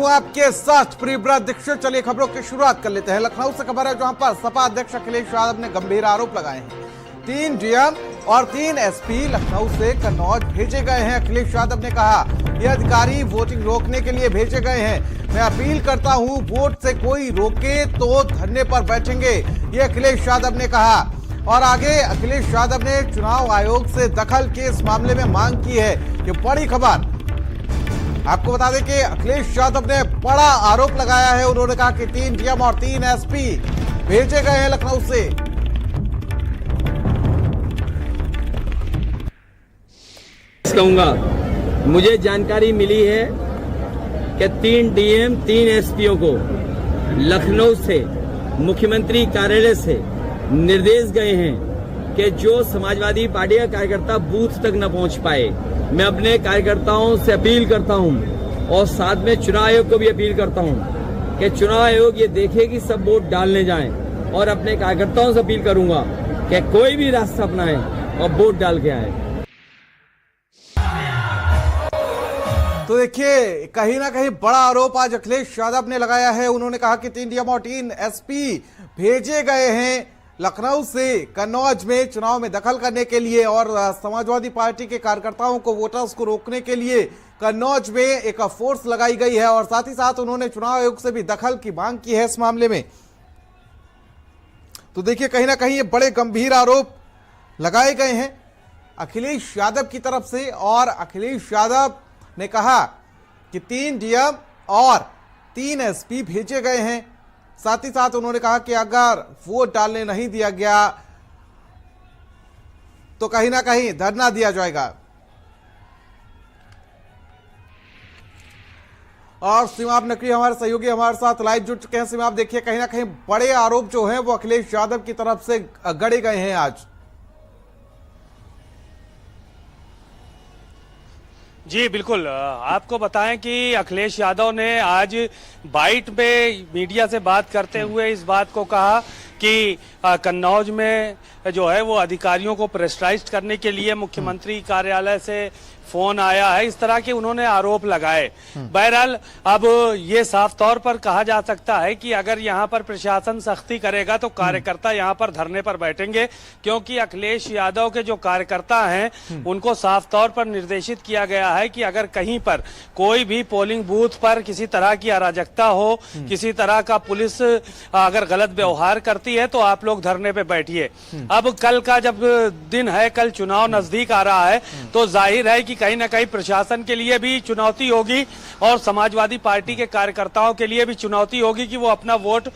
आपके साथ प्रियव्रत दीक्षित। चलिए खबरों की शुरुआत कर लेते हैं। लखनऊ से खबर है जहां पर सपा अध्यक्ष अखिलेश यादव ने गंभीर आरोप लगाए हैं। 3 डीएम और 3 एसपी लखनऊ से कन्नौज भेजे गए हैं। अखिलेश यादव ने कहा ये अधिकारी वोटिंग रोकने के लिए भेजे गए हैं। मैं अपील करता हूं, वोट से कोई रोके तो धरने पर बैठेंगे, ये अखिलेश यादव ने कहा। और आगे अखिलेश यादव ने चुनाव आयोग से दखल के इस मामले में मांग की है। ये बड़ी खबर आपको बता दें कि अखिलेश यादव ने बड़ा आरोप लगाया है। उन्होंने कहा कि 3 डीएम और 3 एसपी भेजे गए हैं लखनऊ से। कहूंगा मुझे जानकारी मिली है कि 3 डीएम 3 एसपीओ को लखनऊ से मुख्यमंत्री कार्यालय से निर्देश गए हैं कि जो समाजवादी पार्टी का कार्यकर्ता बूथ तक न पहुंच पाए, मैं अपने कार्यकर्ताओं से अपील करता हूं और साथ में चुनाव आयोग को भी अपील करता हूं कि चुनाव आयोग ये देखे कि सब वोट डालने जाएं, और अपने कार्यकर्ताओं से अपील करूंगा कि कोई भी रास्ता अपनाए और वोट डाल के आए। तो देखिए, कहीं ना कहीं बड़ा आरोप आज अखिलेश यादव ने लगाया है। उन्होंने कहा कि 3 डीएम और 3 एसपी भेजे गए हैं लखनऊ से कन्नौज में चुनाव में दखल करने के लिए, और समाजवादी पार्टी के कार्यकर्ताओं को, वोटर्स को रोकने के लिए कन्नौज में एक फोर्स लगाई गई है। और साथ ही साथ उन्होंने चुनाव आयोग से भी दखल की मांग की है इस मामले में। तो देखिए, कहीं ना कहीं ये बड़े गंभीर आरोप लगाए गए हैं अखिलेश यादव की तरफ से। और अखिलेश यादव ने कहा कि 3 डीएम और 3 एसपी भेजे गए हैं। साथ ही साथ उन्होंने कहा कि अगर वोट डालने नहीं दिया गया तो कहीं ना कहीं धरना दिया जाएगा। और सीमाब नकवी हमारे सहयोगी हमारे साथ लाइव जुड़ चुके हैं। सीमाब, देखिए, कहीं ना कहीं बड़े आरोप जो हैं वो अखिलेश यादव की तरफ से गढ़े गए हैं आज। जी बिल्कुल, आपको बताएं कि अखिलेश यादव ने आज बाइट में मीडिया से बात करते हुए इस बात को कहा कि कन्नौज में जो है वो अधिकारियों को प्रेशराइज करने के लिए मुख्यमंत्री कार्यालय से फोन आया है, इस तरह के उन्होंने आरोप लगाए। बहरहाल अब ये साफ तौर पर कहा जा सकता है कि अगर यहाँ पर प्रशासन सख्ती करेगा तो कार्यकर्ता यहाँ पर धरने पर बैठेंगे, क्योंकि अखिलेश यादव के जो कार्यकर्ता हैं उनको साफ तौर पर निर्देशित किया गया है कि अगर कहीं पर कोई भी पोलिंग बूथ पर किसी तरह की अराजकता हो, किसी तरह का पुलिस अगर गलत व्यवहार करती है तो आप लोग धरने पे बैठिए। अब कल का जब दिन है, कल चुनाव नजदीक आ रहा है, तो जाहिर है कि कहीं ना कहीं प्रशासन के लिए भी चुनौती होगी और समाजवादी पार्टी के कार्यकर्ताओं के लिए भी चुनौती होगी कि वो अपना वोट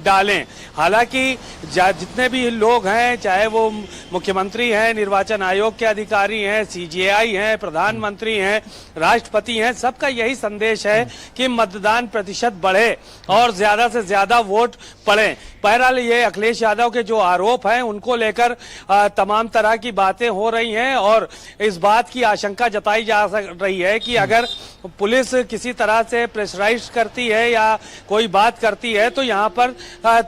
डालें। हालांकि जितने भी लोग हैं, चाहे वो मुख्यमंत्री हैं, निर्वाचन आयोग के अधिकारी हैं, सीजेआई हैं, प्रधानमंत्री हैं, राष्ट्रपति हैं, सबका यही संदेश है कि मतदान प्रतिशत बढ़े और ज्यादा से ज्यादा वोट पड़े। बहरहाल ये अखिलेश यादव के जो आरोप हैं उनको लेकर तमाम तरह की बातें हो रही हैं और इस बात की आशंका जताई जा रही है कि अगर पुलिस किसी तरह से प्रेशराइज करती है या कोई बात करती है तो यहाँ पर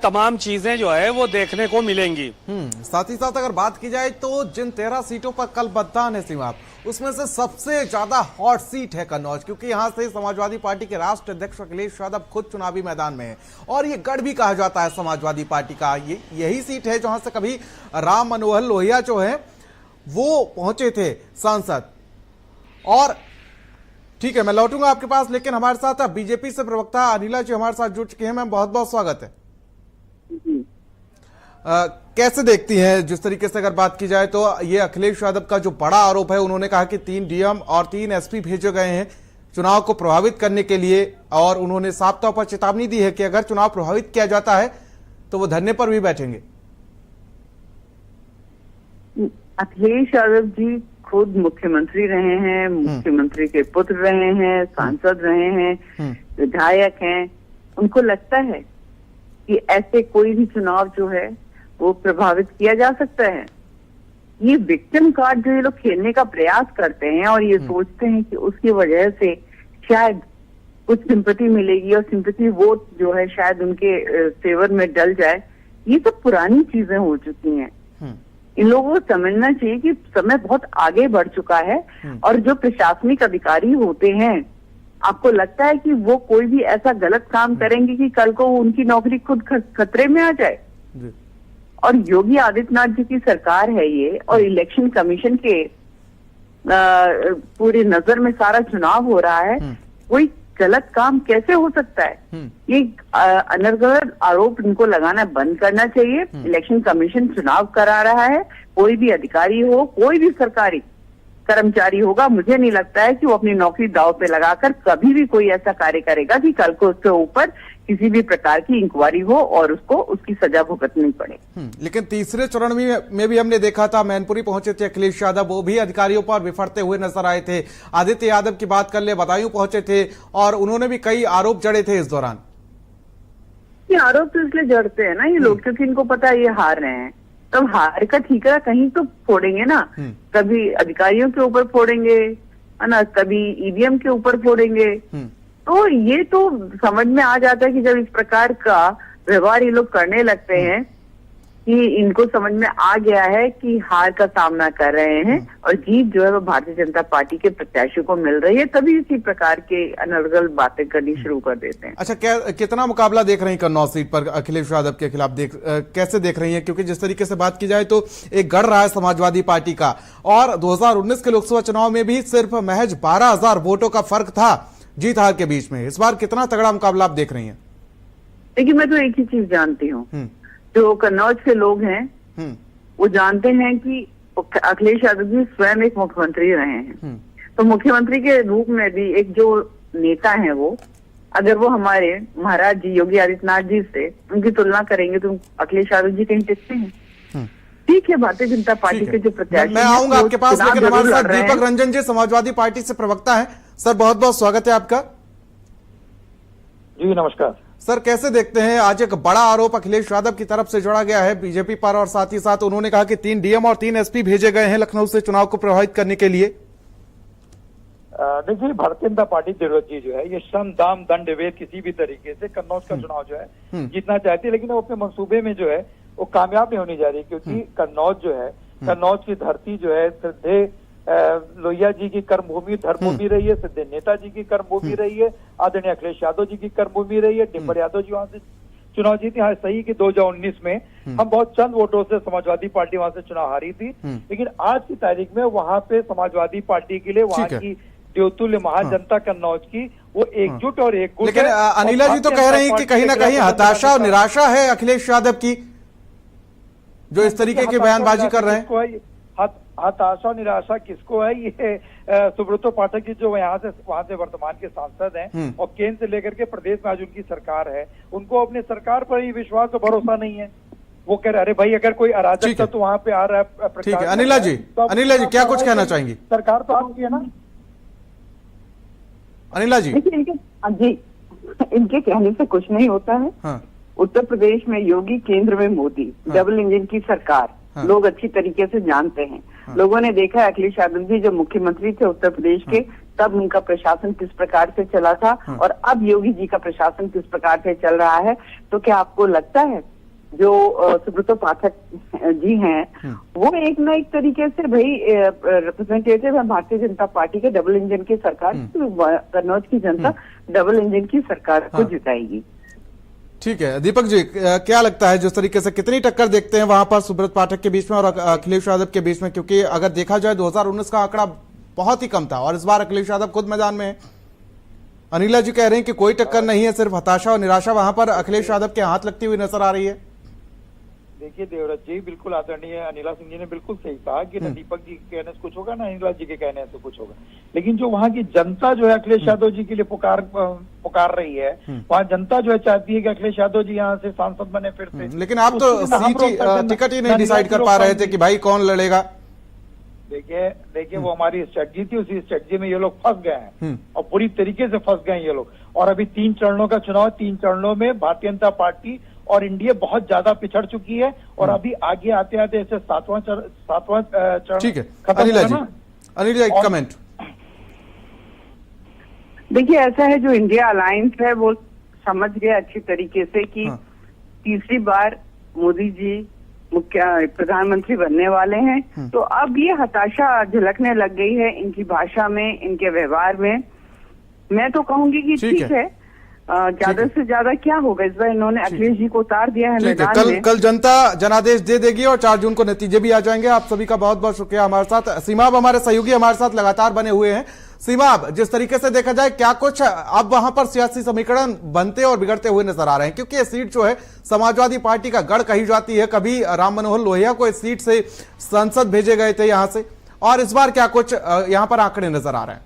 तमाम चीजें जो है वो देखने को मिलेंगी। साथ ही साथ अगर बात की जाए तो जिन 13 सीटों पर कल मतदान है सीमा, उसमें से सबसे ज्यादा हॉट सीट है कन्नौज, क्योंकि यहां से समाजवादी पार्टी के राष्ट्रीय अध्यक्ष अखिलेश यादव खुद चुनावी मैदान में है और ये गढ़ भी कहा जाता है समाजवादी पार्टी का। यही सीट है जहां से कभी राम मनोहर लोहिया जो है वो पहुंचे थे सांसद। और ठीक है, मैं लौटूंगा आपके पास, लेकिन हमारे साथ बीजेपी से प्रवक्ता अनिला जी हमारे साथ जुड़ चुके हैं। मैम, बहुत बहुत स्वागत है। कैसे देखती हैं, जिस तरीके से अगर बात की जाए तो ये अखिलेश यादव का जो बड़ा आरोप है, उन्होंने कहा कि 3 डीएम और 3 एसपी भेजे गए हैं चुनाव को प्रभावित करने के लिए, और उन्होंने साफ तौर पर चेतावनी दी है कि अगर चुनाव प्रभावित किया जाता है तो वो धरने पर भी बैठेंगे। अखिलेश यादव जी खुद मुख्यमंत्री रहे हैं, मुख्यमंत्री के पुत्र रहे हैं, सांसद रहे हैं, विधायक हैं। उनको लगता है कि ऐसे कोई भी चुनाव जो है वो प्रभावित किया जा सकता है। ये विक्टिम कार्ड जो ये लोग खेलने का प्रयास करते हैं और ये सोचते हैं कि उसकी वजह से शायद कुछ सिंपैथी मिलेगी और सिंपैथी वोट जो है शायद उनके फेवर में डल जाए, ये सब पुरानी चीजें हो चुकी हैं। इन लोगों को समझना चाहिए कि समय बहुत आगे बढ़ चुका है और जो प्रशासनिक अधिकारी होते हैं आपको लगता है कि वो कोई भी ऐसा गलत काम करेंगे कि कल को उनकी नौकरी खुद खतरे में आ जाए? जी। और योगी आदित्यनाथ जी की सरकार है ये, और इलेक्शन कमीशन के पूरी नजर में सारा चुनाव हो रहा है, कोई गलत काम कैसे हो सकता है? ये अनर्गल आरोप इनको लगाना बंद करना चाहिए। इलेक्शन कमीशन चुनाव करा रहा है, कोई भी अधिकारी हो, कोई भी सरकारी कर्मचारी होगा, मुझे नहीं लगता है कि वो अपनी नौकरी दांव पे लगाकर कभी भी कोई ऐसा कार्य करेगा कि कल को उसके ऊपर किसी भी प्रकार की इंक्वायरी हो और उसको उसकी सजा भुगतनी पड़े। लेकिन तीसरे चरण में भी हमने देखा था, मैनपुरी पहुंचे थे अखिलेश यादव, वो भी अधिकारियों पर विफरते हुए नजर आए थे। आदित्य यादव की बात कर ले, बदायूं पहुंचे थे और उन्होंने भी कई आरोप जड़े थे इस दौरान। ये आरोप तो इसलिए जड़ते हैं ना ये लोग, क्योंकि इनको पता है ये हार रहे हैं, तब हार का ठीकरा कहीं तो फोड़ेंगे ना। कभी अधिकारियों के ऊपर फोड़ेंगे, है ना, कभी ईवीएम के ऊपर फोड़ेंगे। तो ये तो समझ में आ जाता है कि जब इस प्रकार का व्यवहार ये लोग करने लगते हैं कि इनको समझ में आ गया है कि हार का सामना कर रहे हैं और जीत जो है वो भारतीय जनता पार्टी के प्रत्याशियों को मिल रही है, तभी इसी प्रकार के अनर्गल बातें करनी शुरू कर देते हैं। अच्छा, कितना मुकाबला देख रही हैं कन्नौज सीट पर अखिलेश यादव के खिलाफ? कैसे देख रही हैं? क्योंकि जिस तरीके से बात की जाए तो एक गढ़ रहा है समाजवादी पार्टी का, और 2019 के लोकसभा चुनाव में भी सिर्फ महज 12,000 वोटों का फर्क था जीत हार के बीच में। इस बार कितना तगड़ा मुकाबला आप देख रही हैं? देखिए, मैं तो एक ही चीज जानती हूँ, जो कन्नौज के लोग हैं वो जानते हैं कि अखिलेश यादव जी स्वयं एक मुख्यमंत्री रहे हैं। तो मुख्यमंत्री के रूप में भी एक जो नेता है वो, अगर वो हमारे महाराज जी योगी आदित्यनाथ जी से उनकी तुलना करेंगे तो अखिलेश यादव जी कहीं टिकते हैं? ठीक है, भारतीय जनता पार्टी के जो प्रत्याशी, मैं आऊंगा आपके पास, लेकिन हमारे साथ दीपक रंजन जी समाजवादी पार्टी से प्रवक्ता है। सर, बहुत बहुत स्वागत है आपका। जी नमस्कार सर, कैसे देखते हैं आज एक बड़ा आरोप अखिलेश यादव की तरफ से जोड़ा गया है बीजेपी पर, और साथ ही साथ उन्होंने कहा कि 3 डीएम और 3 एसपी भेजे गए हैं लखनऊ से चुनाव को प्रभावित करने के लिए? देखिए, भारतीय जनता पार्टी देवव्रत जी जो है ये श्रम दाम दंड वेद किसी भी तरीके से कन्नौज का चुनाव जो है जीतना चाहती है, लेकिन वो अपने मंसूबे में जो है वो कामयाब नहीं होने जा रही, क्योंकि कन्नौज जो है, कन्नौज की धरती जो है श्रद्धेय लोहिया जी की कर्मभूमि धर्मभूमि रही है, सिद्धे नेता जी की कर्मभूमि रही है, आदरणीय अखिलेश यादव जी की कर्मभूमि रही है, डिम्बर यादव जी वहां से चुनाव जीती। हाँ, सही कि 2019 में हम बहुत चंद वोटों से समाजवादी पार्टी वहां से चुनाव हारी थी, लेकिन आज की तारीख में वहां पे समाजवादी पार्टी के लिए वहां की देवतुल्य महाजनता कन्नौज की वो एकजुट और एक। लेकिन अनिला जी तो कह रही है कि कहीं ना कहीं हताशा और निराशा है अखिलेश यादव की, जो इस तरीके की बयानबाजी कर रहे हैं। हताशा निराशा किसको है? ये सुब्रतो पाठक जी जो वहाँ से वर्तमान के सांसद हैं और केंद्र से लेकर के प्रदेश में आज उनकी सरकार है, उनको अपने सरकार पर ही विश्वास और भरोसा नहीं है। वो कह रहे अरे भाई अगर कोई अराजकता तो वहाँ पे आ रहा है। ठीक है, अनिला जी, अनिला जी क्या कुछ कहना चाहेंगी? सरकार तो आपकी है ना अनिला जी? इनके कहने से कुछ नहीं होता है। हाँ। उत्तर प्रदेश में योगी, केंद्र में मोदी, डबल इंजन की सरकार, लोग अच्छी तरीके से जानते हैं। लोगों ने देखा है अखिलेश यादव जी जब मुख्यमंत्री थे उत्तर प्रदेश के, तब उनका प्रशासन किस प्रकार से चला था और अब योगी जी का प्रशासन किस प्रकार से चल रहा है। तो क्या आपको लगता है जो सुब्रतो पाठक जी हैं वो एक न एक तरीके से भाई रिप्रेजेंटेटिव है भारतीय जनता पार्टी के डबल इंजन की सरकार, कन्नौज की जनता डबल इंजन की सरकार को जिताएगी? ठीक है, दीपक जी क्या लगता है जिस तरीके से कितनी टक्कर देखते हैं वहां पर सुब्रत पाठक के बीच में और अखिलेश यादव के बीच में? क्योंकि अगर देखा जाए 2019 का आंकड़ा बहुत ही कम था और इस बार अखिलेश यादव खुद मैदान में है। अनिला जी कह रहे हैं कि कोई टक्कर नहीं है, सिर्फ हताशा और निराशा वहां पर अखिलेश यादव के हाथ लगती हुई नजर आ रही है। देखिए देवव्रत जी, बिल्कुल आदरणीय अनिला सिंह जी ने बिल्कुल सही कहा कि न दीपक जी के कहने से कुछ होगा, ना अनिला जी के कहने से कुछ होगा, लेकिन जो वहाँ की जनता जो है अखिलेश यादव जी के लिए पुकार रही है, वहाँ जनता जो है चाहती है कि अखिलेश यादव जी यहाँ से सांसद बने फिर से। लेकिन आप तो टिकट ही नहीं डिसाइड कर पा रहे थे कि भाई कौन लड़ेगा। देखिए वो हमारी स्ट्रेटजी थी, उसी स्ट्रेटजी में ये लोग फंस गए हैं और पूरी तरीके से फंस गए ये लोग। और अभी 3 चरणों का चुनाव, 3 चरणों में भारतीय जनता पार्टी और एनडीए बहुत ज्यादा पिछड़ चुकी है और अभी आगे आते आते ऐसे 7वां चरण। ठीक है, अनिला जी एक कमेंट। देखिए ऐसा है, जो इंडिया अलायंस है वो समझ गया अच्छी तरीके से कि तीसरी बार मोदी जी प्रधानमंत्री बनने वाले हैं, तो अब ये हताशा झलकने लग गई है इनकी भाषा में, इनके व्यवहार में। मैं तो कहूंगी कि ठीक ठीक है, ज्यादा से ज्यादा क्या होगा, इस बार इन्होंने अखिलेश जी को उतार दिया है ठीक है, मैदान में। कल जनता जनादेश दे देगी और 4 जून को नतीजे भी आ जाएंगे। आप सभी का बहुत बहुत शुक्रिया। हमारे साथ सीमा अब हमारे सहयोगी हमारे साथ लगातार बने हुए हैं। सीमा, अब जिस तरीके से देखा जाए क्या कुछ अब वहां पर सियासी समीकरण बनते और बिगड़ते हुए नजर आ रहे हैं, क्योंकि ये सीट जो है समाजवादी पार्टी का गढ़ कही जाती है। कभी राम मनोहर लोहिया को इस सीट से संसद भेजे गए थे यहां से, और इस बार क्या कुछ यहां पर आंकड़े नजर आ रहे हैं?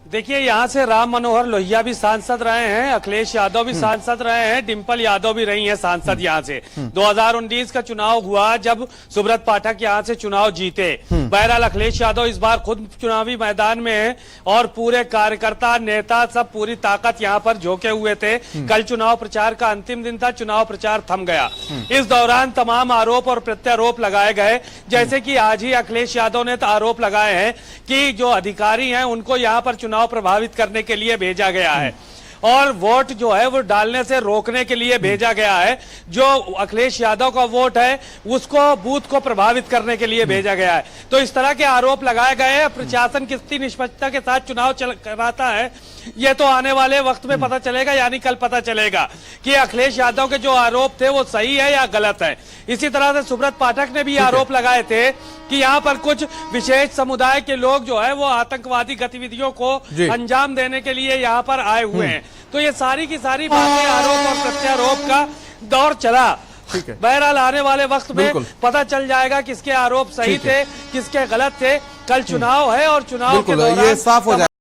देखिए, यहाँ से राम मनोहर लोहिया भी सांसद रहे हैं, अखिलेश यादव भी सांसद रहे हैं, डिंपल यादव भी रही हैं सांसद यहाँ से। 2019 का चुनाव हुआ जब सुब्रत पाठक यहाँ से चुनाव जीते। बहरहाल अखिलेश यादव इस बार खुद चुनावी मैदान में हैं और पूरे कार्यकर्ता नेता सब पूरी ताकत यहाँ पर झोंके हुए थे। कल चुनाव प्रचार का अंतिम दिन था, चुनाव प्रचार थम गया। इस दौरान तमाम आरोप और प्रत्यारोप लगाए गए, जैसे कि आज ही अखिलेश यादव ने आरोप लगाए हैं कि जो अधिकारी हैं उनको यहाँ पर चुनाव प्रभावित करने के लिए भेजा गया है और वोट जो है वो डालने से रोकने के लिए भेजा गया है। जो अखिलेश यादव का वोट है उसको बूथ को प्रभावित करने के लिए भेजा गया है। तो इस तरह के आरोप लगाए गए हैं। प्रशासन कितनी निष्पक्षता के साथ चुनाव कराता है ये तो आने वाले वक्त में पता चलेगा, यानी कल पता चलेगा कि अखिलेश यादव के जो आरोप थे वो सही है या गलत है। इसी तरह से सुब्रत पाठक ने भी आरोप लगाए थे कि यहाँ पर कुछ विशेष समुदाय के लोग जो है वो आतंकवादी गतिविधियों को अंजाम देने के लिए यहाँ पर आए हुए हैं। तो ये सारी की सारी बातें आरोप और प्रत्यारोप का दौर चला। बहरहाल आने वाले वक्त में पता चल जाएगा किसके आरोप सही थे, किसके गलत थे। कल चुनाव है और चुनाव के दौरान ये साफ हो जाए।